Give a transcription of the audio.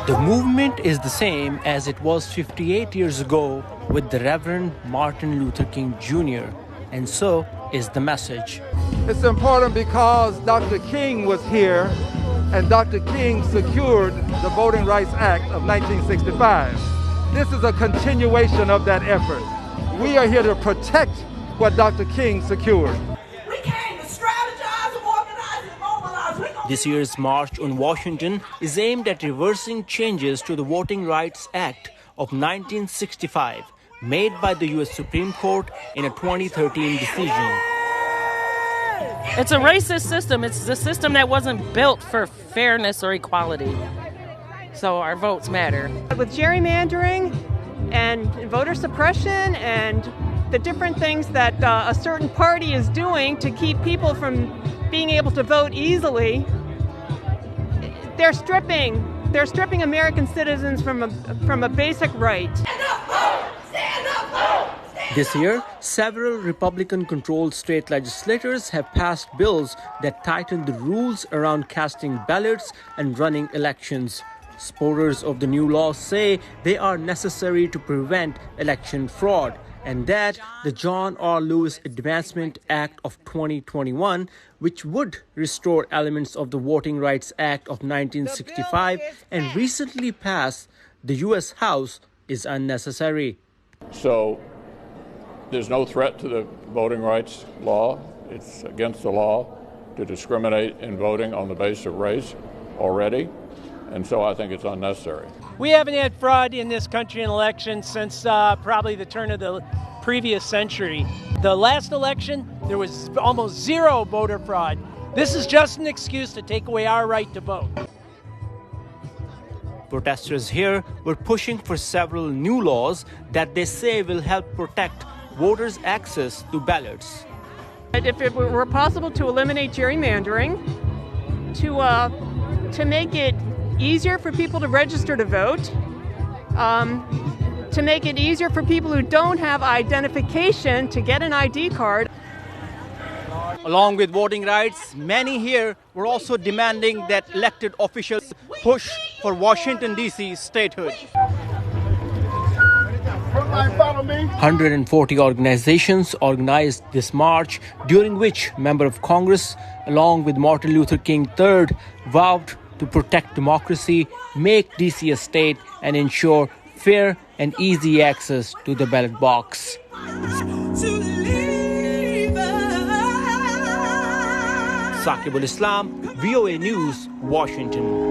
The movement is the same as it was 58 years ago with the Reverend Martin Luther King Jr., and so is the message. It's important because Dr. King was here and Dr. King secured the Voting Rights Act of 1965. This is a continuation of that effort. We are here to protect what Dr. King secured. We came to strategize and organize and mobilize. This year's March on Washington is aimed at reversing changes to the Voting Rights Act of 1965 made by the U.S. Supreme Court in a 2013 decision. It's a racist system. It's a system that wasn't built for fairness or equality. So our votes matter. With gerrymandering and voter suppression and the different things that a certain party is doing to keep people from being able to vote easily, they're stripping American citizens from a basic right. This year, several Republican-controlled state legislators have passed bills that tighten the rules around casting ballots and running elections. Supporters of the new laws say they are necessary to prevent election fraud, and that the John R. Lewis Advancement Act of 2021, which would restore elements of the Voting Rights Act of 1965 and recently passed the U.S. House, is unnecessary. So there's no threat to the voting rights law. It's against the law to discriminate in voting on the basis of race already, and so I think it's unnecessary. We haven't had fraud in this country in elections since probably the turn of the previous century. The last election, there was almost zero voter fraud. This is just an excuse to take away our right to vote. Protesters here were pushing for several new laws that they say will help protect voters' access to ballots. If it were possible to eliminate gerrymandering, to make it easier for people to register to vote, to make it easier for people who don't have identification to get an ID card. Along with voting rights, many here were also demanding that elected officials push for Washington, D.C. statehood. 140 organizations organized this march, during which Member of Congress, along with Martin Luther King III, vowed to protect democracy, make D.C. a state, and ensure fair and easy access to the ballot box. Saqib Islam, VOA News, Washington.